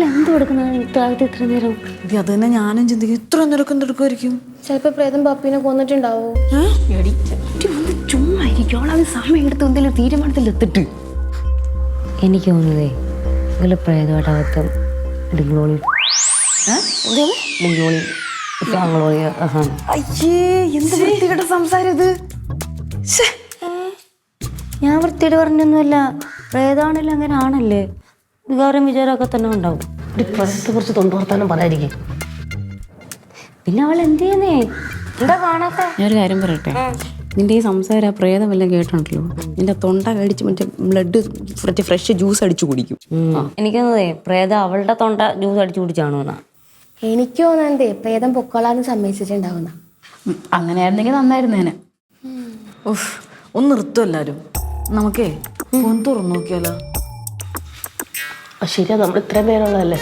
എന്ത് കൊടുക്കുന്ന ഇത്ര നേരം? അത് തന്നെ ഞാനും ചിന്തിക്കും. ഇത്ര നേരം എന്തെടുക്കുമായിരിക്കും? ചിലപ്പോ പ്രേതം പപ്പീനെ കൊന്നിട്ടുണ്ടാവോ? ചുമ്മാ ഇരിക്കും. സമയം എടുത്ത് എന്തെങ്കിലും തീരുമാനത്തിൽ എത്തിട്ട്. എനിക്ക് തോന്നുന്നതേ ഇതില് പ്രേതമായിട്ടകത്തും ഡിഗ്ലോളി അയ്യേ, എന്ത് വൃത്തികെട്ട സംസാരം ഇത്. ഞാൻ വൃത്തിയുടെ പറഞ്ഞൊന്നുമല്ല. പ്രേതമാണല്ലോ അങ്ങനെ ആണല്ലേ, വികാരം വിചാരമൊക്കെ തന്നെ ഉണ്ടാവും. പ്രേതത്തെ കുറിച്ച് തൊണ്ടുവർത്താനം പറയാതിരിക്കും. പിന്നെ അവൾ എന്ത് ചെയ്യുന്നേ? എന്താ കാണാത്ത? ഞാനൊരു കാര്യം പറയട്ടെ, നിന്റെ ഈ സംസാരം പ്രേതം വല്ലതും കേട്ടിട്ടുണ്ടല്ലോ, നിന്റെ തൊണ്ട കടിച്ച് മറ്റേ ബ്ലഡ് മറ്റേ ഫ്രഷ് ജ്യൂസ് അടിച്ചു കുടിക്കും. എനിക്കൊന്നതേ പ്രേതം അവളുടെ തൊണ്ട ജ്യൂസ് അടിച്ചു കുടിച്ചാണോ എന്നാ. എനിക്ക് തോന്നുന്നതേ പ്രേതം പൊക്കോളാന്ന് സമ്മതിച്ചിട്ടുണ്ടാവുന്ന. അങ്ങനെയായിരുന്നെങ്കിൽ നന്നായിരുന്നേനെ. ഒന്ന് നിർത്തും എല്ലാരും. നമുക്കേ ഒന്ന് തുറന്നു നോക്കിയാലോ? ശരിയാ, നമ്മൾ ഇത്രയും പേരുള്ളതല്ലേ.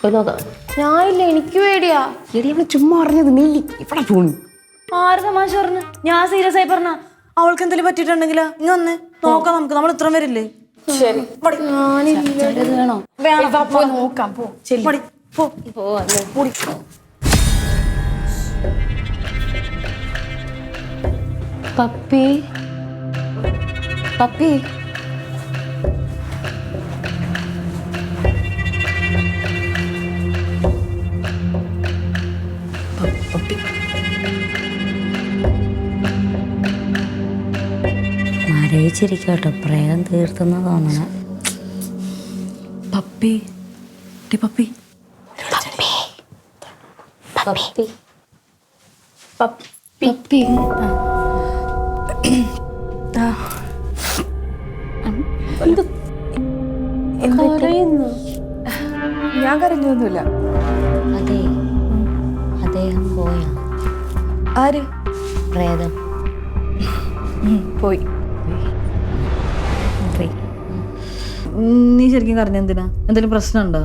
പോയി നോക്കാം. ഞാനില്ല, എനിക്ക് പേടിയാ. എടി, അവള് ചുമ്മാ പറഞ്ഞത്. നീ ഇവിടെ പോണു. ആര് തമാശ പറഞ്ഞു? ഞാൻ സീരിയസ് ആയി പറഞ്ഞ. അവൾക്ക് എന്തെങ്കിലും പറ്റിയിട്ടുണ്ടെങ്കിലാ ഇങ്ങ വന്ന് നോക്കാം നമുക്ക്. നമ്മൾ ഇത്രയും പേരില്ലേ? ശരി, വേണോ? നോക്കാം. പോ. പപ്പി പപ്പി മരവിച്ചിരിക്കട്ടോ, പ്രേതം തീർത്തുന്ന തോന്നണ. പപ്പി പപ്പി പപ്പി പപ്പി ഞാൻ കരഞ്ഞൊന്നുമില്ല. അതെ, അദ്ദേഹം പോയാ? ആര്? പ്രേതം പോയി. നീ ശരിക്കും കരഞ്ഞ എന്തിനാ? എന്തെങ്കിലും പ്രശ്നമുണ്ടോ?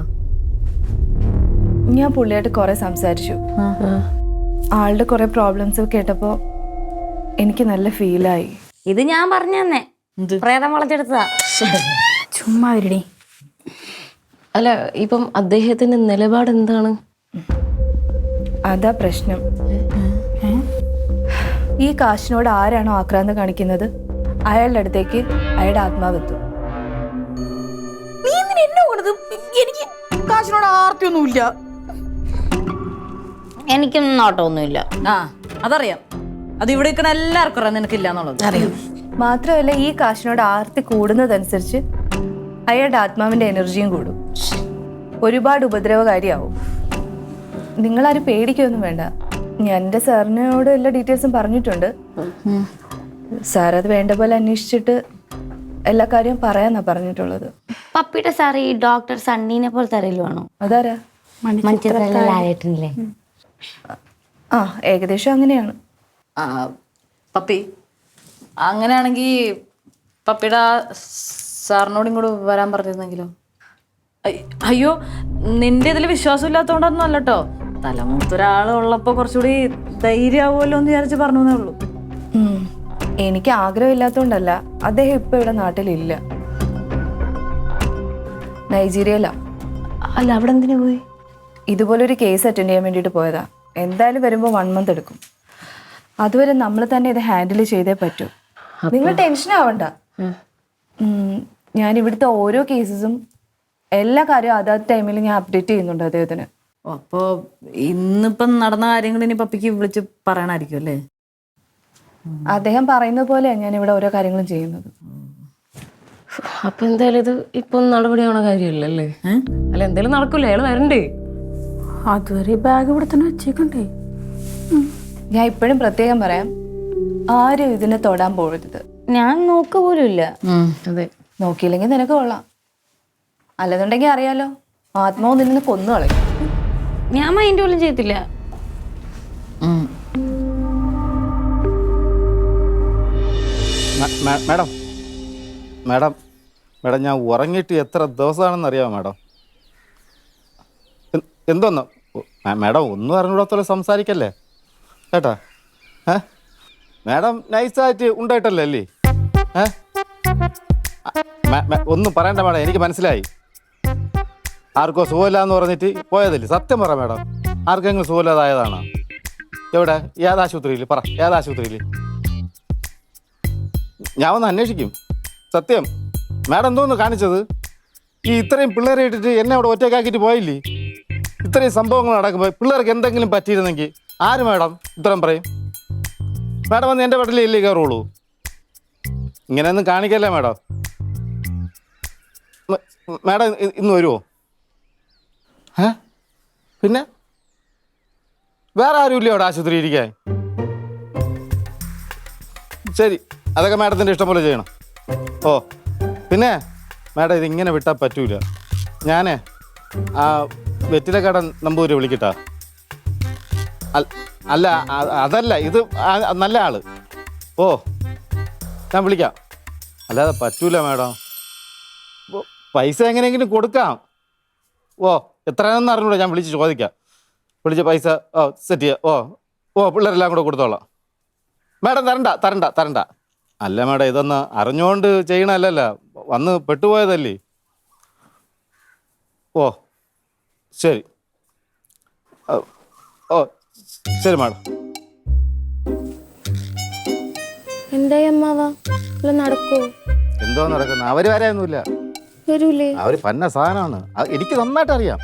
ഞാൻ പുള്ളിയായിട്ട് കുറെ സംസാരിച്ചു. ആളുടെ കുറെ പ്രോബ്ലംസ് കേട്ടപ്പോ എനിക്ക് നല്ല ഫീലായി. ഇത് ഞാൻ പറഞ്ഞു തന്നെ, പ്രേതം വളച്ചെടുത്തതാ. ചുമ്മാ വരടി. അല്ല, ഇപ്പം അദ്ദേഹത്തിന്റെ നിലപാട് എന്താണ്? അതാ പ്രശ്നം. ഈ കാശിനോട് ആരാണോ ആക്രാന്തം കാണിക്കുന്നത്, അയാളുടെ അടുത്തേക്ക് അയാളുടെ ആത്മാവെത്തും. എനിക്ക് കാശിനോട് ആർത്തിയൊന്നുമില്ല. എനിക്കൊന്നും നോട്ടമൊന്നുമില്ല. അതറിയാം. അത് ഇവിടെ നിൽക്കണ എല്ലാവർക്കും അറിയാം, നിനക്കില്ല എന്നുള്ളത് അറിയാം. മാത്രമല്ല, ഈ കാശിനോട് ആർത്തി കൂടുന്നതനുസരിച്ച് അയാളുടെ ആത്മാവിന്റെ എനർജിയും കൂടും. ഒരുപാട് ഉപദ്രവകാരിയാവും. നിങ്ങളാരും പേടിക്കൊന്നും വേണ്ട. ഞാൻ എൻ്റെ സാറിനോട് എല്ലാ ഡീറ്റെയിൽസും പറഞ്ഞിട്ടുണ്ട്. സാർ അത് വേണ്ട പോലെ അന്വേഷിച്ചിട്ട് എല്ലാ കാര്യവും പറയാന്നാ പറഞ്ഞിട്ടുള്ളത്. പപ്പിയുടെ സാർ ഈ ഡോക്ടർ സണ്ണീനെ പോലത്തെ അറിയില്ലുവാണോ? അതാരാ? മണിച്ചിത്രല്ലേ? ആ, ഏകദേശം അങ്ങനെയാണ്. പപ്പി അങ്ങനെയാണെങ്കിൽ പപ്പിയുടെ സാറിനോട് ഇങ്ങോട്ട് വരാൻ പറഞ്ഞിരുന്നെങ്കിലോ? അയ്യോ, നിന്റെ ഇതിൽ വിശ്വാസമില്ലാത്തോണ്ടൊന്നും അല്ലട്ടോ. തലമൂത്തൊരാളുള്ളപ്പോ കുറച്ചുകൂടി ധൈര്യമാവുമല്ലോ എന്ന് വിചാരിച്ച് പറഞ്ഞേ ഉള്ളൂ. എനിക്ക് ആഗ്രഹമില്ലാത്തോണ്ടല്ല. അദ്ദേഹം ഇപ്പൊ ഇവിടെ നാട്ടിലില്ല, നൈജീരിയയിലാ. അല്ല, അവിടെ എന്തിനു പോയി? ഇതുപോലൊരു കേസ് അറ്റൻഡ് ചെയ്യാൻ വേണ്ടിയിട്ട് പോയതാ. എന്തായാലും വരുമ്പോൾ 1 month എടുക്കും. അതുവരെ നമ്മൾ തന്നെ ഇത് ഹാൻഡിൽ ചെയ്തേ പറ്റൂ. നിങ്ങൾ ടെൻഷൻ ആവണ്ട. ഞാൻ ഇവിടുത്തെ ഓരോ കേസസും എല്ലാ കാര്യവും അതാത് ടൈമിൽ ഞാൻ അപ്ഡേറ്റ് ചെയ്യുന്നുണ്ട് അദ്ദേഹത്തിന്. അപ്പോ ഇന്നിപ്പം നടന്ന കാര്യങ്ങൾ ഇനി പപ്പിക്ക് വിളിച്ച് പറയണായിരിക്കും അല്ലേ? അദ്ദേഹം പറയുന്ന പോലെയാണ് ഞാൻ ഇവിടെ ഓരോ കാര്യങ്ങളും ചെയ്യുന്നത്. അപ്പൊ എന്തായാലും ഇത് ഇപ്പൊ നടപടിയാവണ കാര്യമല്ലേ? അല്ല, എന്തായാലും നടക്കൂലേ? അയാൾ വരണ്ടേ? അതുവരെ ബാഗ് ഇവിടെ തന്നെ വെച്ചേക്കണ്ടേ? ഞാൻ ഇപ്പോഴും പ്രത്യേകം പറയാം, ആരും ഇതിനെ തൊടാൻ പോകരുത്. ഞാൻ നോക്ക പോലും ഇല്ല. അതെ, നോക്കിയില്ലെങ്കിൽ നിനക്ക് കൊള്ളാം. അല്ലെന്നുണ്ടെങ്കിൽ അറിയാലോ, ആത്മാവ് നിന്നെ കൊന്നു കളയും. ഞാൻ മൈൻഡ് പോലും ചെയ്തില്ല. മാഡം മാഡം മാഡം ഞാൻ ഉറങ്ങിയിട്ട് എത്ര ദിവസമാണെന്ന് അറിയാമോ മാഡം? എന്തോന്ന് മാഡം ഒന്നും അറിഞ്ഞൂടത്തോളം സംസാരിക്കല്ലേ കേട്ടാ? മാഡം നൈസായിട്ട് ഉണ്ടായിട്ടല്ലേ അല്ലേ? ഒന്നും പറയണ്ട മാഡം, എനിക്ക് മനസ്സിലായി. ആർക്കോ സുഖമില്ല എന്ന് പറഞ്ഞിട്ട് പോയതല്ലേ? സത്യം പറ മാഡം, ആർക്കെങ്കിലും സുഖമില്ലാതായതാണോ? എവിടെ? ഏതാശുപത്രിയിൽ? പറ, ഏതാശുപത്രിയിൽ? ഞാൻ ഒന്ന് അന്വേഷിക്കും. സത്യം മാഡം എന്തോന്ന് കാണിച്ചത്? ഈ ഇത്രയും പിള്ളേരെ ഇട്ടിട്ട് എന്നെ അവിടെ ഒറ്റയ്ക്കാക്കിയിട്ട് പോയില്ലേ? ഇത്രയും സംഭവങ്ങൾ നടക്കുമ്പോൾ പിള്ളേർക്ക് എന്തെങ്കിലും പറ്റിയിരുന്നെങ്കിൽ ആര് മാഡം ഉത്തരം പറയും? മാഡം വന്ന് എൻ്റെ വീട്ടിലേ കയറുള്ളൂ. ഇങ്ങനെയൊന്നും കാണിക്കല്ലേ മാഡം. മാഡം ഇന്ന് വരുമോ? പിന്നെ വേറെ ആരും ഇല്ലേ അവിടെ ആശുപത്രി ഇരിക്കാൻ? ശരി, അതൊക്കെ മാഡത്തിൻ്റെ ഇഷ്ടം പോലെ ചെയ്യണം. ഓ പിന്നെ മാഡം ഇതിങ്ങനെ വിട്ടാൽ പറ്റൂല. ഞാൻ ആ വെറ്റിലക്കാടൻ നമ്പൂരി വിളിക്കട്ടാ? അല്ല അതല്ല, ഇത് നല്ല ആള്. ഓ ഞാൻ വിളിക്കാം. അല്ലാതെ പറ്റൂല മാഡം. പൈസ എങ്ങനെയെങ്കിലും കൊടുക്കാം. ഓ എത്രയാണെന്ന് അറിഞ്ഞൂടാ, ഞാൻ വിളിച്ച് ചോദിക്കാം. വിളിച്ച പൈസ സെറ്റ് ചെയ്യാം. ഓ പിള്ളേരെല്ലാം കൂടെ കൊടുത്തോളാം. മാഡം തരണ്ട. അല്ല മാഡം, ഇതൊന്ന് അറിഞ്ഞുകൊണ്ട് ചെയ്യണമല്ലല്ല, വന്ന് പെട്ടുപോയതല്ലേ. ഓ ശരി. ഓ ശരി മാഡം. എന്തായി അമ്മാവാ, നടക്കോ? എന്തോ നടക്കുന്നത്? അവര് വരാനൊന്നുമില്ല. വരൂലേ? അവര് പന്ന സാധനമാണ്, എനിക്ക് നന്നായിട്ട് അറിയാം.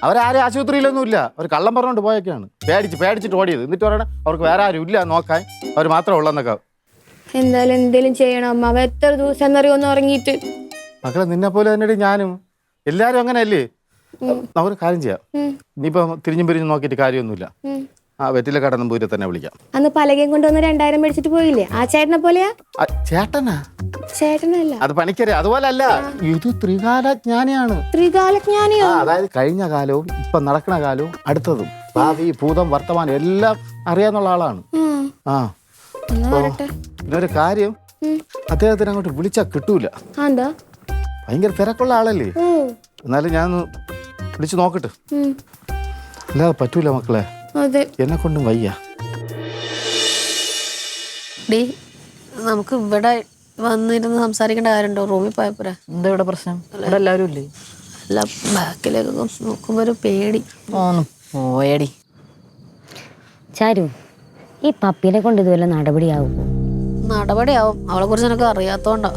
അവരാരും ആശുപത്രിയിലൊന്നും ഇല്ല, അവർ കള്ളം പറഞ്ഞുകൊണ്ട് പോയൊക്കെയാണ്. പേടിച്ചിട്ട് ഓടിയത്. എന്നിട്ട് പറയണ അവർക്ക് വേറെ ആരും ഇല്ല നോക്കാൻ, അവർ മാത്രമേ ഉള്ളെന്നൊക്കെ. എന്തായാലും എന്തേലും ചെയ്യണം അമ്മാവ. എത്ര ദിവസം എന്നറിയൊന്ന് ഉറങ്ങിയിട്ട്. മക്കളെ നിന്നെ പോലെ തന്നെ ഞാനും, എല്ലാരും അങ്ങനെയല്ലേ. നമുക്കൊരു കാര്യം ചെയ്യാം, ഇനിയിപ്പം തിരിഞ്ഞും നോക്കിയിട്ട് കാര്യമൊന്നുമില്ല. ആ വെറ്റിലക്കാടൻ നമ്പൂതിരെ തന്നെ വിളിക്കാം. അന്ന് പലകയും കൊണ്ടുവന്ന് 2000 മേടിച്ചിട്ട് പോയില്ലേ? ആ ചേട്ടനെ പോലെയാ? ചേട്ടനാ? ചേട്ടനല്ല, അത് പണിക്കര്. അതുപോലെ അല്ല, ഇത് ത്രികാലജ്ഞാനിയാണ്. ത്രികാലജ്ഞാനിയോ? അതായത് കഴിഞ്ഞ കാലവും ഇപ്പൊ നടക്കുന്ന കാലവും അടുത്തതും ഭാവി ഭൂതം വർത്തമാനം എല്ലാം അറിയാന്നുള്ള ആളാണ്. ആ പിന്നൊരു കാര്യം, അദ്ദേഹത്തിന് അങ്ങോട്ട് വിളിച്ചാ കിട്ടൂല. എന്താ? ഭയങ്കര തിരക്കുള്ള ആളല്ലേ. എന്നാലും ഞാൻ വിളിച്ചു നോക്കട്ടെ. അല്ലാതെ പറ്റൂല മക്കളെ, എന്നെ കൊണ്ടും വയ്യ. നമുക്ക് ഇവിടെ വന്നിരുന്ന് സംസാരിക്കേണ്ട കാര്യമുണ്ടോ? റൂമിൽ പോയപ്പോരാ? എന്താ ഇവിടെ പ്രശ്നം? ഇവിടെ എല്ലാവരും ഇല്ലേ? അല്ല, ബാക്കിലേക്ക് നോക്കുമ്പോ ഒരു പേടി. പോയടി ചാരു, ഈ പപ്പീനെ കൊണ്ട് ഇതുവല്ല നടപടിയാവുമോ? നടപടിയാവും. അവളെ കുറിച്ച് എനിക്ക് അറിയാത്തോണ്ടാ.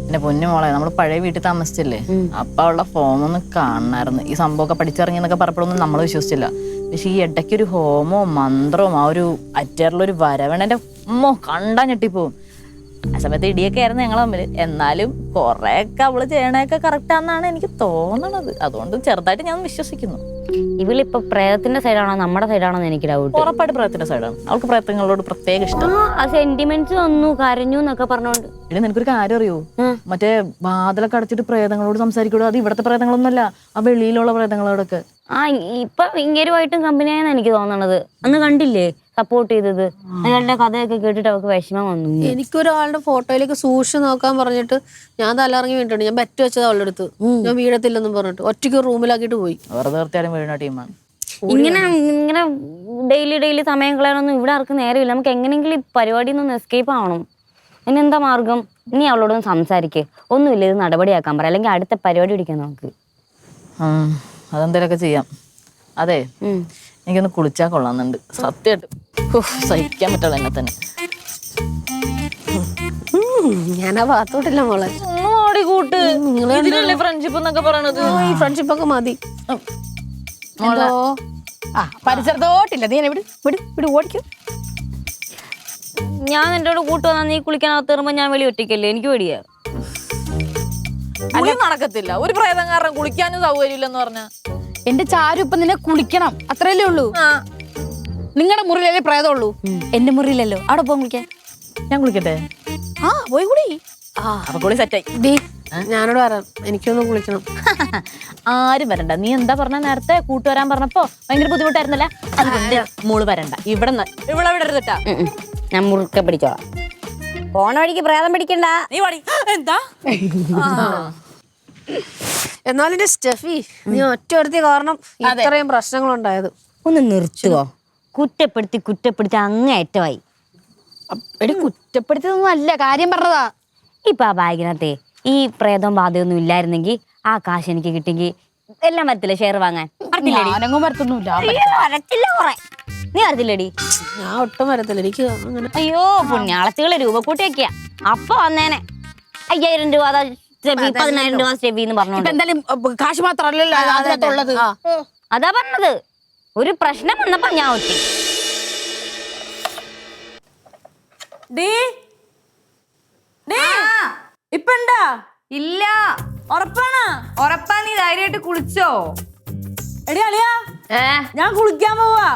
എന്റെ പൊന്നു മോളെ, നമ്മൾ പഴയ വീട്ടിൽ താമസിച്ചില്ലേ, അപ്പൊ അവളുടെ ഫോം ഒന്ന് കാണണമായിരുന്നു. ഈ സംഭവമൊക്കെ പഠിച്ചിറങ്ങിയെന്നൊക്കെ പറഞ്ഞപ്പോഴൊന്നും നമ്മൾ വിശ്വസിച്ചില്ല. പക്ഷെ ഈ ഇടയ്ക്കൊരു ഹോമോ മന്ത്രവും ആ ഒരു അറ്ററിലൊരു വരവണന്റെ കണ്ടാ ഞെട്ടിപ്പോവും. ആ സമയത്ത് ഇടിയൊക്കെ ആയിരുന്നു ഞങ്ങൾ തമ്മിൽ. എന്നാലും കുറെയൊക്കെ അവള് ചെയ്യണൊക്കെ കറക്റ്റാന്നാണ് എനിക്ക് തോന്നണത്. അതുകൊണ്ട് ചെറുതായിട്ട് ഞാൻ വിശ്വസിക്കുന്നു. ഇവളിപ്പോ പ്രേതത്തിന്റെ സൈഡാണോ നമ്മുടെ സൈഡാണോ എന്ന് എനിക്ക് ഡൗട്ട്. ഉറപ്പായിട്ട് പ്രേതത്തിന്റെ സൈഡാണ്. അവൾക്ക് പ്രേതങ്ങളോട് പ്രത്യേക ഇഷ്ടം. ആ സെന്റിമെന്റ്സ് വന്നു, കരഞ്ഞു എന്നൊക്കെ പറഞ്ഞോണ്ട്. ഇനി നിനക്കൊരു കാര്യം അറിയോ? മറ്റേ വാതിലൊക്കെ അടച്ചിട്ട് പ്രേതങ്ങളോട് സംസാരിക്കുള്ളൂ. അത് ഇവിടത്തെ പ്രേതങ്ങളൊന്നുമല്ല, ആ വെളിയിലുള്ള പ്രേതങ്ങളോടൊക്കെ. ആ ഇപ്പൊ ഇങ്ങേരുമായിട്ടും കമ്പനിയായെന്ന് എനിക്ക് തോന്നണത്. അന്ന് കണ്ടില്ലേ സപ്പോർട്ട് ചെയ്തത്? അയാളുടെ കഥയൊക്കെ കേട്ടിട്ട് അവർക്ക് വിഷമം വന്നു. എനിക്കൊരാളുടെ ഫോട്ടോയിലേക്ക് സൂക്ഷിച്ച് നോക്കാൻ പറഞ്ഞിട്ട് ഞാൻ തലയിറങ്ങി വീണിട്ടുണ്ട്. ഞാൻ ബെറ്റ് വെച്ചത് അവളുടെ അടുത്ത്, ഞാൻ വീഴത്തില്ലെന്നും പറഞ്ഞിട്ട് ഒറ്റയ്ക്ക് റൂമിലാക്കിയിട്ട് പോയി. വെറുതെ തീർച്ചയായും വീഴുന്ന ടീമാണ്. ഇങ്ങനെ ഡെയിലി സമയം കളയാനൊന്നും ഇവിടെ ആർക്കും നേരമില്ല. നമുക്ക് എങ്ങനെയെങ്കിലും ഈ പരിപാടിയിൽ നിന്ന് എസ്കേപ്പ് ആവണം. അതിനെന്താ മാർഗം? ഇനി അവളോടൊന്ന് സംസാരിക്ക്. ഒന്നുമില്ല, ഇത് നടപടിയാക്കാൻ പറ, അല്ലെങ്കിൽ അടുത്ത പരിപാടി പിടിക്കാൻ നമുക്ക്. അതെന്തേലൊക്കെ ചെയ്യാം. അതെ, എനിക്കൊന്ന് കുളിച്ചാൽ കൊള്ളാന്നുണ്ട് സത്യമായിട്ട്. സഹിക്കാൻ പറ്റാതെ എന്നെ തന്നെ. ഞാൻ ആ ഭാഗത്തോട്ടില്ല മോളെ. കൂട്ട് ഇതിലല്ലേ ഫ്രണ്ട്ഷിപ്പ് എന്നൊക്കെ പറയണത്. ഈ ഫ്രണ്ട്ഷിപ്പ് ഒക്കെ മതി. പരിസരത്തോട്ടില്ല. നീ വിട് വിട് വിട് ഓടിക്കും. ഞാൻ എൻ്റെ കൂടെ കൂട്ട് വന്നാൽ നീ കുളിക്കാനകത്ത് കയറുമ്പോൾ ഞാൻ വെളി ഒറ്റയ്ക്കല്ലേ? എനിക്ക് പേടിയാ. കുളി നടക്കത്തില്ല. ഒരു പ്രേതം കാരണം കുളിക്കാനും സൗകര്യമില്ലെന്ന് പറഞ്ഞ എന്റെ ചാരു ഇപ്പൊ നിന്നെ കുളിക്കണം, അത്രയല്ലേ ഉള്ളൂ. നിങ്ങളുടെ മുറിയിലല്ലേ പ്രേതമുള്ളൂ, എന്റെ മുറിയിലല്ലോ. അവിടെ പോകാൻ കുളിക്കാൻ. ഞാൻ കുളിക്കട്ടെ? ആ പോയി കൂടി. അപ്പൊ കുളി സെറ്റായി. ഞാനോട് വരാം, എനിക്കൊന്ന് കുളിക്കണം. ആരും വരണ്ട. നീ എന്താ പറഞ്ഞ നേരത്തെ കൂട്ടുവരാൻ പറഞ്ഞപ്പോ ഭയങ്കര ബുദ്ധിമുട്ടായിരുന്നല്ലേ? അതുകൊണ്ട് മോള് വരണ്ട. ഇവിടെ വിടരുതട്ടാ. ഞാൻ മുറുക്കെ പിടിച്ചോളാം. പോണ വഴിക്ക് പ്രേതം പിടിക്കണ്ട. നീ പാടി എന്താ എന്നാലും എന്റെ സ്റ്റെഫി നീ ഒറ്റ ഒരുത്തി കാരണം ഇത്രയും പ്രശ്നങ്ങളുണ്ടായത്. ഒന്ന് നിർത്തുവോ? കുറ്റപ്പെടുത്തി അങ്ങേറ്റമായി. എടി കുറ്റപ്പെടുത്തിയതൊന്നും അല്ല, കാര്യം പറഞ്ഞതാ. ഇപ്പൊ ആ ബാഗിനകത്തെ ഈ പ്രേതവും ബാധയൊന്നും ഇല്ലായിരുന്നെങ്കിൽ ആ കാശ് എനിക്ക് കിട്ടിയെങ്കിൽ എല്ലാം വരത്തില്ല ഷെയർ വാങ്ങാൻ. ഞാനങ്ങും വരത്തൊന്നുമില്ല. വരത്തില്ല കുറെ. നീ വരത്തില്ലടി? ഞാൻ ഒട്ടും വരത്തില്ല, എനിക്ക് അങ്ങനെ. അയ്യോ പുണ്യാളത്തികള് രൂപക്കൂട്ടിയൊക്കെയാ. അപ്പൊ വന്നേനെ 5000 രൂപ, 10,000 രൂപ സ്റ്റെബി എന്ന് പറഞ്ഞോണ്ട്. എന്തായാലും കാശ് മാത്രമല്ലല്ലോ അതിനകത്തുള്ളത്. അതാ പറഞ്ഞത്, ഒരു പ്രശ്നം വന്നപ്പോ ഞാൻ ഒത്തി. ഇപ്പണ്ടാ? ഇല്ല. ഉറപ്പാണ്? ഉറപ്പാ? നീ ധൈര്യമായിട്ട് കുളിച്ചോ? എടി അളിയാ, ഞാൻ കുളിക്കാൻ പോവാ.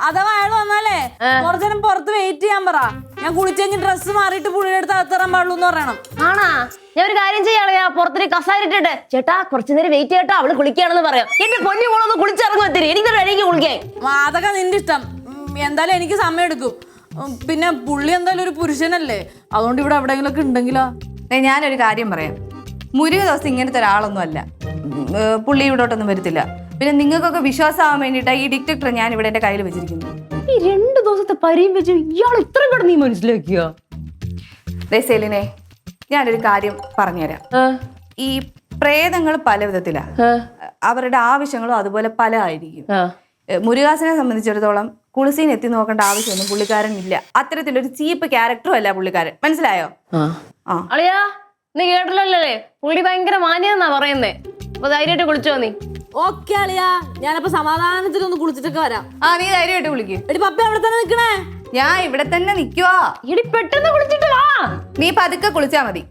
അഥവാ അയാൾ വന്നാലേ കുറച്ചു നേരം പുറത്ത് വെയിറ്റ് ചെയ്യാൻ പറ. ഞാൻ കുളിച്ചെങ്കിൽ ഡ്രസ്സ് മാറിയിട്ട് പുള്ളിയുടെ അടുത്ത് അകത്തറാൻ പാടുള്ളൂ എന്ന് പറയണം. ആണാ? ഞാൻ ഒരു കാര്യം ചെയ്യാളയാ, പുറത്തൊരു കസാരിട്ടിട്ട് ചേട്ടാ കുറച്ചു നേരം വെയിറ്റ് ചെയ്യട്ടോ, അവള് കുളിക്കുകയാണെന്ന് പറയാം. എന്റെ പൊന്നു കൂടെ കുളിച്ചിറങ്ങും, എനിക്ക് കുളിക്കാൻ. അതൊക്കെ നിന്റെ ഇഷ്ടം. എന്തായാലും എനിക്ക് സമയം എടുക്കും. പിന്നെ പുള്ളി എന്തായാലും ഒരു പുരുഷനല്ലേ, അതുകൊണ്ട് ഇവിടെ എവിടെയെങ്കിലും ഒക്കെ ഉണ്ടെങ്കിലോ. ഞാനൊരു കാര്യം പറയാം. മുരുക ദിവസം ഇങ്ങനത്തെ ഒരാളൊന്നും അല്ല. പുള്ളി ഇവിടോട്ടൊന്നും വരത്തില്ല. പിന്നെ നിങ്ങൾക്കൊക്കെ വിശ്വാസമാവാൻ വേണ്ടിയിട്ടാണ് ഈ ഡിറ്റക്ടർ ഞാൻ ഇവിടെ എന്റെ കയ്യിൽ വെച്ചിരിക്കുന്നു. ഈ 2 ദിവസത്തെ പരിയും വെച്ച് ഇയാൾ ഇത്രയും കൂടെ നീ മനസ്സിലാക്കിയോ? സെലിനെ, ഞാനൊരു കാര്യം പറഞ്ഞുതരാം. ഈ പ്രേതങ്ങൾ പല വിധത്തിലാ. അവരുടെ ആവശ്യങ്ങളും അതുപോലെ പല ആയിരിക്കും. മുരുകാസിനെ സംബന്ധിച്ചിടത്തോളം കുളിസീൻ എത്തി നോക്കേണ്ട ആവശ്യമൊന്നും പുള്ളിക്കാരൻ ഇല്ല. അത്തരത്തിലൊരു ചീപ്പ് ക്യാരക്ടറും അല്ല പുള്ളിക്കാരൻ. മനസ്സിലായോ? അളിയാ നീ കേട്ടല്ലേ, പുള്ളി ഭയങ്കര മാന്യന്നാ പറയുന്നേ. അപ്പൊ ധൈര്യമായിട്ട് കുളിച്ചോ നീ? ഓക്കെ അളിയാ, ഞാനപ്പോ സമാധാനത്തിലൊന്ന് കുളിച്ചിട്ടൊക്കെ വരാം. നീ ധൈര്യമായിട്ട് വിളിക്കും. എടി പപ്പ അവിടെ തന്നെ നിക്കണേ. ഞാൻ ഇവിടെ തന്നെ നിക്കുവാ. ഇടി പെട്ടെന്ന് കുളിച്ചിട്ട് വാ. നീ പതുക്കെ കുളിച്ചാ മതി.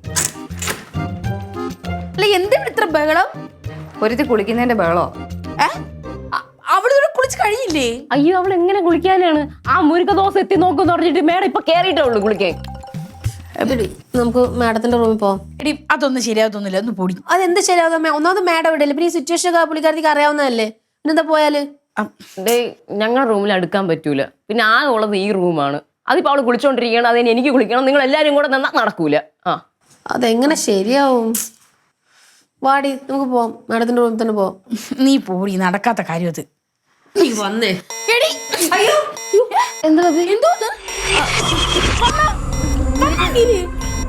അല്ല എന്തിനാ ഇത്ര ബഹളം? ഒരുത്തി കുളിക്കുന്നതിന്റെ ബഹളോ? അവളിവിടെ കുളിച്ച് കഴിഞ്ഞില്ലേ? അയ്യോ അവൾ എങ്ങനെ കുളിക്കാനാണ്? ആ മുരുക ദോശ എത്തി നോക്കുന്ന് പറഞ്ഞിട്ട് മേഡം ഇപ്പൊ കേറിയിട്ടേ ഉള്ളൂ കുളിക്കാൻ. നമുക്ക് മാഡത്തിന്റെ റൂമിൽ പോവാം. എടി അതൊന്നും ശരിയാവത്തൊന്നുമില്ല, ഒന്ന് പൊടി. അതെന്ത് ശരിയാവുന്ന? ഒന്നാമത് മാഡം ഇവിടെ അല്ലേ, പിന്നെ ഈ സിറ്റുവേഷൻ ഒക്കെ പുള്ളിക്കാരത്തേക്ക് അറിയാവുന്നതല്ലേ, പിന്നെന്താ പോയാല്? ഞങ്ങളുടെ റൂമിൽ അടുക്കാൻ പറ്റൂല. പിന്നെ ആകെ ഉള്ളത് ഈ റൂമാണ്. അതിപ്പോ അവള് കുളിച്ചോണ്ടിരിക്കണം, അതിന് എനിക്ക് കുളിക്കണം. നിങ്ങൾ എല്ലാരും കൂടെ നിന്നാ നടക്കൂല. അതെങ്ങനെ ശരിയാവും? വാടി നമുക്ക് പോവാം, മാഡത്തിന്റെ റൂമിൽ തന്നെ പോവാം. നീ പോടി, നടക്കാത്ത കാര്യം അത്. നീ വന്നേ.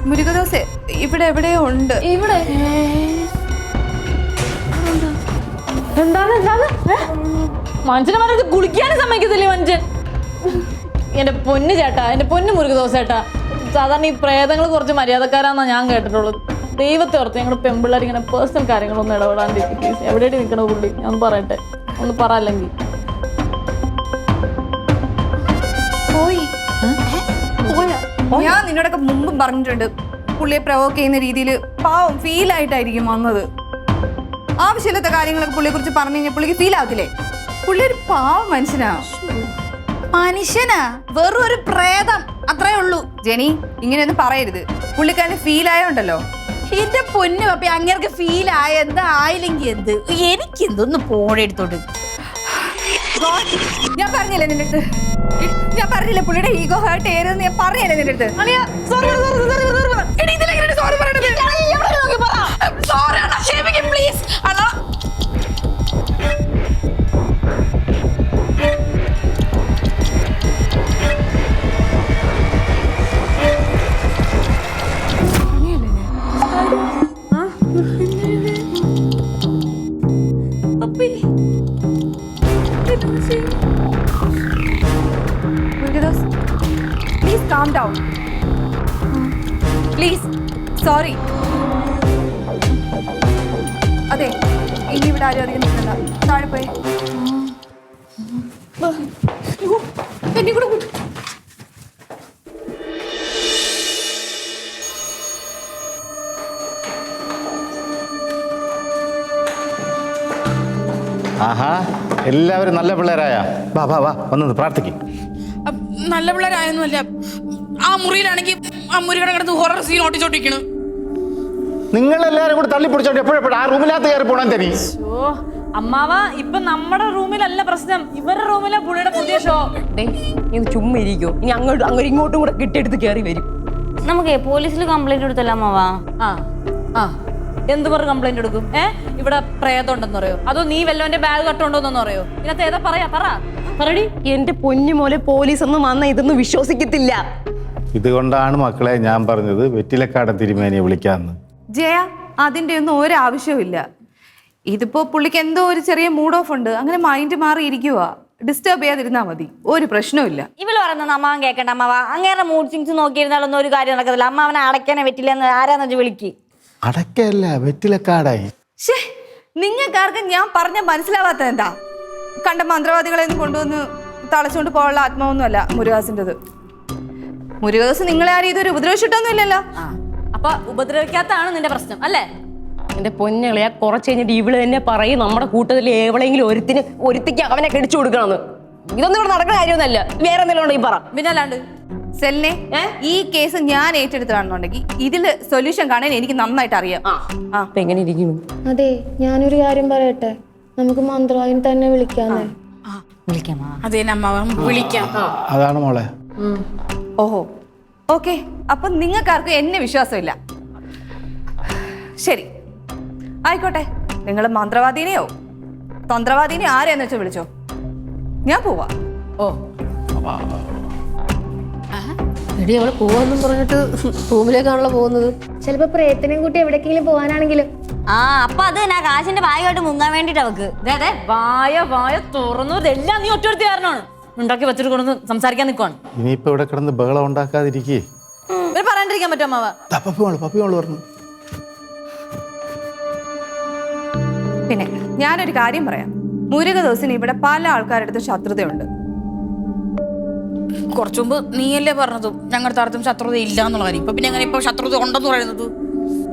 മുരുകദോസ് ഇവിടെ എവിടെയോ ഉണ്ട്. ഇവിടെ മനുഷ്യനെ പറഞ്ഞത് കുളിക്കാനും സമ്മതിക്കത്തില്ലേ മനുഷ്യൻ? എന്റെ പൊന്ന് ചേട്ടാ, എന്റെ പൊന്ന് മുരുക ദോശ ചേട്ടാ, സാധാരണ ഈ പ്രേതങ്ങൾ കുറച്ച് മര്യാദക്കാരാന്നാ ഞാൻ കേട്ടിട്ടുള്ളത്. ദൈവത്തെ ഓർത്ത് ഞങ്ങൾ പെമ്പിള്ളേർ ഇങ്ങനെ പേഴ്സണൽ കാര്യങ്ങളൊന്നും ഇടപെടാണ്ടിരിക്കും പ്ലീസ്. എവിടെയായിട്ട് നിൽക്കണ പുള്ളി? ഞാൻ പറയട്ടെ, ഒന്ന് പറ. അല്ലെങ്കിൽ ഞാൻ നിന്നോടൊക്കെ മുമ്പും പറഞ്ഞിട്ടുണ്ട്, പുള്ളിയെ പ്രവോക്ക് ചെയ്യുന്ന രീതിയിൽ പാവം ഫീൽ ആയിട്ടായിരിക്കും വന്നത്. ആവശ്യമില്ലാത്ത കാര്യങ്ങളൊക്കെ പുള്ളിയെ കുറിച്ച് പറഞ്ഞു കഴിഞ്ഞാൽ പുള്ളിക്ക് ഫീൽ ആവത്തില്ലേ? പുള്ളി ഒരു പാവം മനുഷ്യനാ, വെറും ഒരു പ്രേതം, അത്രേ ഉള്ളൂ. ജെനി, ഇങ്ങനെയൊന്നും പറയരുത്. പുള്ളിക്കാരന് ഫീൽ ആയോണ്ടല്ലോ. എന്റെ പൊന്നു പപ്പ, അങ്ങേർക്ക് ഫീൽ ആയ എന്താ, ആയില്ലെങ്കിൽ എന്ത്, എനിക്കെന്തൊന്ന് പോണെടുത്തോട്ട്. ഞാൻ പറഞ്ഞില്ലേ നിന്റെ അടുത്ത്, ഞാൻ പറഞ്ഞില്ലേ പുള്ളിയുടെ ഈഗോ ഹേർട്ട് ചെയ്യരുതെന്ന് ഞാൻ പറഞ്ഞില്ലേ നിന്റെ അടുത്ത്? Please calm down. Please. Sorry. അതെ, ഇനി ഇവിടെ ആരും അധികം നിൽക്കണ്ട. താഴെ പോയി. എന്നെ കൂടെ കൂട്ടി. ആഹാ, എല്ലാവരും നല്ല പിള്ളേരായ. വാ വാ വാ, വന്നത് പ്രാർത്ഥിക്കും. നല്ല പിള്ളേരായൊന്നുമല്ല. ആ മുറിയിലാണെങ്കിൽ ആ മുറിയുടെ കിടന്ന് ഹൊറർ സീൻ ഓട്ടിച്ചോണ്ടിരിക്കണ്. നിങ്ങളെല്ലാരും കൂടെ തള്ളിപ്പൊടിച്ചോണ്ട് എപ്പോഴെപ്പോഴും ആ റൂമിനകത്ത് കയറി പോണാൻ തരി. അമ്മാവ, ഇപ്പൊ നമ്മുടെ റൂമിലല്ല പ്രശ്നം, ഇവരുടെ റൂമിലെ പുള്ളിയുടെ പുതിയ ഷോ. ഇത് ചുമ്മാ ഇരിക്കോ? ഇനി അങ്ങോട്ടും ഇങ്ങോട്ടും കൂടെ കെട്ടിയെടുത്ത് കയറി വരും. നമുക്ക് പോലീസിൽ കംപ്ലൈന്റ് കൊടുത്തല്ലോ അമ്മാവാ. ആ ആ എന്ത് പറഞ്ഞ് കംപ്ലൈന്റ് എടുക്കും? ഇവിടെ പ്രേതം ഉണ്ടെന്ന് പറയോ? അതോ നീ വല്ലവന്റെ ബാഗ് കട്ടുണ്ടോന്ന് പറയോ? ഇതിനകത്ത് ഏതാ പറയാ? പറടി. എന്റെ പൊന്നു മോലെ പോലീസ് ഒന്നും വന്ന ഇതൊന്നും വിശ്വസിക്കത്തില്ല. ഇതുകൊണ്ടാണ് മക്കളെ ഞാൻ പറഞ്ഞത് വെറ്റിലക്കാടൻ തിരുമേനിയെ വിളിക്കാന്ന്. ജയ, അതിൻ്റെ ഒന്നും ഒരാവശ്യവുമില്ല. ഇതിപ്പോ പുള്ളിക്ക് എന്തോ ഒരു ചെറിയ മൂഡ് ഓഫ് ഉണ്ട്, അങ്ങനെ മൈൻഡ് മാറി ഇരിക്കുക. ഡിസ്റ്റർബ് ചെയ്യാതിരുന്നാ മതി, ഒരു പ്രശ്നവുമില്ല. ഇവള് പറയുന്നത് അമ്മാവൻ കേൾക്കണ്ട. അമ്മാവ അങ്ങേറെ മൂഡ് സിങ്സ് നോക്കിയിരുന്നാലൊന്നും ഒരു കാര്യം നടക്കത്തില്ല. അമ്മാവനെ അടയ്ക്കാനേ പറ്റില്ലെന്ന് ആരാന്ന് വെച്ച് വിളിക്ക്. അടക്കല്ല, വെറ്റിലക്കാടായി. ഷേ, നിങ്ങൾക്കാർക്ക് ഞാൻ പറഞ്ഞ മനസ്സിലാവാത്ത എന്താ? കണ്ട മന്ത്രവാദികളെ ഒന്നും കൊണ്ടുവന്ന് തളച്ചുകൊണ്ട് പോകാനുള്ള ആത്മാവൊന്നുമല്ല മുരുകാസിൻ്റെത്. മുരുകാസ് നിങ്ങളെ ആരും ഇതൊരു ഉപദ്രവിച്ചിട്ടൊന്നും ഇല്ലല്ലോ. അപ്പൊ ഉപദ്രവിക്കാത്താണ് നിന്റെ പ്രശ്നം അല്ലേ? എന്റെ പൊന്നളിയാ, കുറച്ച് കഴിഞ്ഞിട്ട് ഇവള് തന്നെ പറയും നമ്മുടെ കൂട്ടത്തിൽ എവളെങ്കിലും ഒരുത്തിക്ക് അവനെ കെടിച്ചു കൊടുക്കണമെന്ന്. ഇതൊന്നും ഇവിടെ നടക്കുന്ന കാര്യമൊന്നുമല്ല. വേറെ എന്തെങ്കിലും ഉണ്ടോ ഈ പറ. പിന്നല്ലാണ്ട് സെല്ലിനെ, ഈ കേസ് ഞാൻ ഏറ്റെടുത്താണെന്നുണ്ടെങ്കിൽ ഇതില് സൊല്യൂഷൻ കാണാൻ എനിക്ക് നന്നായിട്ട് അറിയാം. അപ്പൊ എങ്ങനെ ഇരിക്കുന്നു? അതെ, ഞാനൊരു കാര്യം പറയട്ടെ, നമുക്ക് മന്ത്രവാദിനെ തന്നെ വിളിക്കാന്നേ. അതാണ് മോളെ. ഓഹോ, ഓക്കെ. അപ്പൊ നിങ്ങൾക്കാർക്കും എന്നെ വിശ്വാസമില്ല. ശരി, ആയിക്കോട്ടെ. നിങ്ങൾ മന്ത്രവാദിനെയോ തന്ത്രവാദിനെയോ ആരെയെന്ന് വെച്ചാൽ വിളിച്ചോ, ഞാൻ പോവാ. ഓ എടി അവള് പോവാന്നും പറഞ്ഞിട്ട് റൂമിലേക്കാണല്ലോ പോകുന്നത്. ചിലപ്പോ പ്രേതത്തിനെയും കൂട്ടി എവിടേക്കെങ്കിലും പോകാനാണെങ്കിലും. അപ്പൊ അത് ഞാൻ കാശിന്റെ ബാഗായിട്ട് മുങ്ങാൻ വേണ്ടിട്ട് അവക്ക്. അതെ വായ തുറന്നു. ഇതെല്ലാം നീ ഒറ്റ കാരണമാണ്. ഉണ്ടാക്കി വെച്ചിട്ട് കൊണ്ടു സംസാരിക്കാൻ നിൽക്കുവാണ്. ഇനിയിപ്പോ ഇവിടെ കിടന്ന് ബഹളം ഉണ്ടാക്കാതിരിക്കേ. ഇവര് പറയാണ്ടിരിക്കാൻ പറ്റും അമ്മാവ. പപ്പി മോള് പറഞ്ഞു. പിന്നെ ഞാനൊരു കാര്യം പറയാം. മുരുക ദിവസത്തിന് ഇവിടെ പല ആൾക്കാരുടെ അടുത്ത് ശത്രുതയുണ്ട്. കുറച്ചു മുമ്പ് നീയല്ലേ പറഞ്ഞത് ഞങ്ങളുടെ തരത്തും ശത്രുത ഇല്ല എന്നുള്ള കാര്യം. ഇപ്പൊ പിന്നെ എങ്ങനെ ഇപ്പൊ ശത്രുത ഉണ്ടെന്ന് പറയുന്നത്?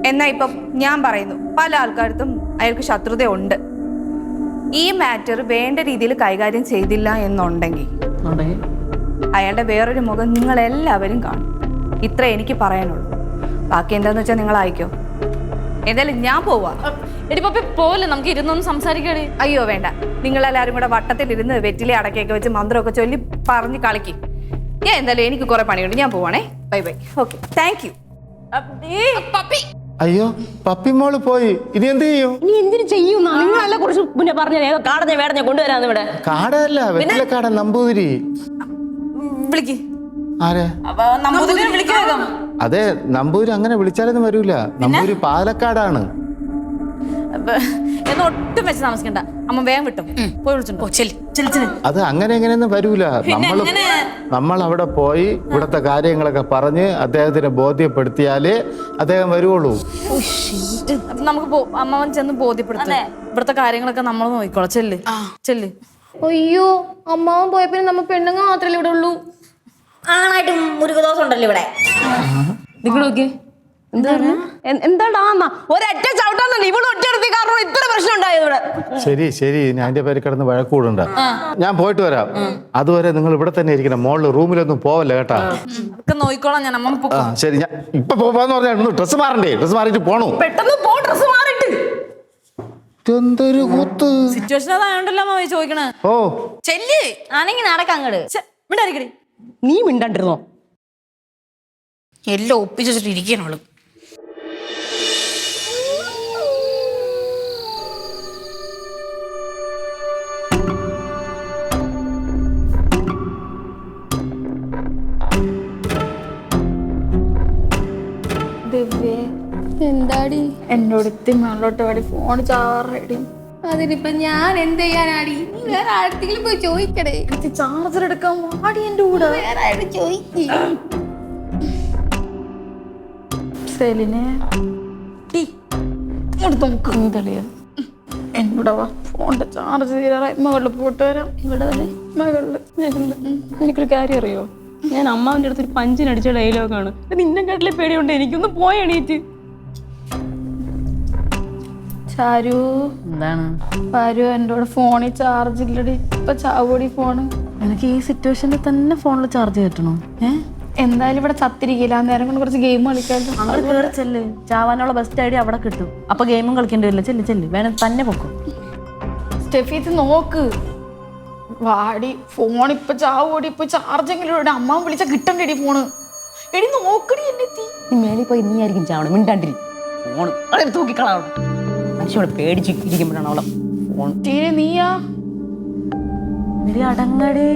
എന്നാ ഇപ്പം ഞാൻ പറയുന്നു, പല ആൾക്കാർക്കും അയാൾക്ക് ശത്രുതയുണ്ട്. ഈ മാറ്റർ വേണ്ട രീതിയിൽ കൈകാര്യം ചെയ്തില്ല എന്നുണ്ടെങ്കിൽ അയാളുടെ വേറൊരു മുഖം നിങ്ങളെല്ലാവരും കാണും. ഇത്ര എനിക്ക് പറയാനുള്ളൂ. ബാക്കി എന്താന്ന് വെച്ചാൽ നിങ്ങൾ അയക്കോ. എന്തായാലും ഞാൻ പോവാ. എടി പപ്പി പോലെ നമുക്ക് ഇരുന്നൊന്ന് സംസാരിക്കടി. അയ്യോ വേണ്ട, നിങ്ങളെല്ലാവരും കൂടെ വട്ടത്തിലിരുന്ന് വെറ്റിലെ അടക്കൊക്കെ വെച്ച് മന്ത്രമൊക്കെ ചൊല്ലി പറഞ്ഞ് കളിക്കും. ഞാൻ എന്തായാലും എനിക്ക് കുറെ പണിയുണ്ട്, ഞാൻ പോവാണേ. Bye bye. Okay, thank you. അയ്യോ, പപ്പി മോള് പോയി. ഇനി എന്ത് ചെയ്യും? ഇനി എന്തിനു ചെയ്യുന്ന നിങ്ങളല്ല കുറച്ച് മുന്നേ പറഞ്ഞ കാടഞ്ഞ വേടഞ്ഞ കൊണ്ടുവരാന്ന് ഇവിടെ. കാടല്ല, വെറ്റിലക്കാടൻ നമ്പൂതിരി. വിളിക്ക്. ആരെ? നമ്പൂതിരിനെ വിളിക്കാം. അതെ, നമ്പൂതിരി അങ്ങനെ വിളിച്ചാലൊന്നും വരൂല. നമ്പൂതിരി പാലക്കാടാണ്. എന്ന് ഒട്ടും വെച്ച് താമസിക്കണ്ട. അമ്മ വേഗം വിട്ടും പോയി വിളിച്ചിട്ടുണ്ടോ? അത് അങ്ങനെ എങ്ങനെയൊന്നും വരൂല. നമ്മൾ അവിടെ പോയി ഇവിടുത്തെ കാര്യങ്ങളൊക്കെ പറഞ്ഞ് അദ്ദേഹത്തിനെ ബോധ്യപ്പെടുത്തിയാലേ അദ്ദേഹം വരുവുള്ളൂ. നമുക്ക് അമ്മാവൻ ചെന്ന് ബോധ്യപ്പെടുത്തേ. ഇവിടുത്തെ കാര്യങ്ങളൊക്കെ നമ്മൾ നോക്കിക്കോളാം. ചെല്ല്. അയ്യോ, അമ്മാവൻ പോയ പിന്നെ നമ്മ പെണ്ണുങ്ങൾ മാത്രല്ലേ ഇവിടെ ഉള്ളൂ. ആണായിട്ട് മുരുകദോഷം ഉണ്ടല്ലോ ഇവിടെ. നിങ്ങൾ നോക്കി എന്താടാ ഒരൊറ്റ ചവിട്ടാന്നല്ല ഇവിടെ ഒറ്റ കാരണം ഇത്ര പ്രശ്നം ഉണ്ടായത് ഇവിടെ. ശരി, ഇനി അതിന്റെ പേര് കിടന്ന് വഴക്കൂടുണ്ട. ഞാൻ പോയിട്ട് വരാം. അതുവരെ നിങ്ങൾ ഇവിടെ തന്നെ ഇരിക്കണം. മോളില് റൂമിലൊന്നും പോവല്ലേ കേട്ടാ. നോക്കിക്കോളാം ഞാൻ. അമ്മ ശരി, ഞാൻ ഇപ്പൊ പോവാന്ന് പറഞ്ഞാൽ ഡ്രസ് മാറണ്ടേ? ഡ്രസ് മാറിയിട്ട് പോണു. പെട്ടെന്ന് പോ, ഡ്രസ് മാറിയിട്ട്. എന്തൊരു കൂത്ത് സിറ്റുവേഷൻ അതായോണ്ടല്ലോ അമ്മ ചോദിക്കണേ. ഓ ചെല്ല്. ആണെങ്കി നടക്കങ്ങട്. മിണ്ടായിരിക്കടി. നീ മിണ്ടാണ്ടിരുന്നോ? എല്ലാം ഒപ്പിച്ചു വെച്ചിട്ട് ഇരിക്കണോളൂ. എന്താടി എന്നോട് മേളോട്ട് പാടി ഫോൺ ചാറടി. അതിനിപ്പൊ ഞാൻ എന്ത് ചെയ്യാനാടി? നീ വേറെ ആർക്കെങ്കിലും പോയി ചോദിക്കടേ. ചാർജർ എടുക്കാൻ വാടി എന്റെ കൂടെ. വേറെ ആരും ചോദിക്കും. സെലിനെ എന്നോട് വാ, ഫോണിന്റെ ചാർജ് തീരാറായി. മകളിൽ പോയിട്ട് വരാം. ഇവിടെ മകളില് എനിക്കൊരു കാര്യം അറിയോ? ഞാൻ അമ്മാവിന്റെ അടുത്ത് ഒരു പഞ്ചിനടിച്ച ഡയലോഗാണ്. നിന്നെ കാട്ടിലെ പേടിയുണ്ട്. എനിക്കൊന്ന് പോയി എണീറ്റ്. ചാരു എന്താണ്? പാരു, എൻ്റെ കൂടെ ഫോണിൽ ചാർജ് ഇല്ലടി. ഇപ്പൊ ചാവോടി ഫോണ്. എനിക്ക് ഈ സിറ്റുവേഷനിൽ തന്നെ ഫോണിൽ ചാർജ് കയറ്റണോ? എന്തായാലും ഇവിടെ ചത്തിരിക്കില്ല. നേരം കൊണ്ട് കുറച്ച് ഗെയിം കളിക്കാമല്ലോ. അങ്ങോട്ട് കയറി ചെല്ല്. ചാവാനുള്ള ബെസ്റ്റ് ഐഡിയ അവിടെ കിട്ടും. അപ്പൊ ഗെയിമും കളിക്കേണ്ടി വരില്ല. ചെല്ല് വേണം തന്നെ പൊക്കും. സ്റ്റെഫി ഇത് നോക്ക്. വാടി, ഫോൺ ഇപ്പൊ ചാവോടി. ഇപ്പൊ ചാർജെങ്കിലും ഇവിടെ. അമ്മ വിളിച്ചാൽ കിട്ടണ്ടേടി ഫോണ്. എടി നോക്കടി എന്നെ തീ. നീ മേലെ പോയി നീ ആയിരിക്കും ചാവണം, മിണ്ടാണ്ടിരി. ഫോണ് അവിടെ തൂക്കിക്കളാവണം. മനുഷ്യവിടെ പേടിച്ച് ഇരിക്കുമ്പോഴാണ് അവളെ ഫോൺ. നീയാ അടങ്ങടേ.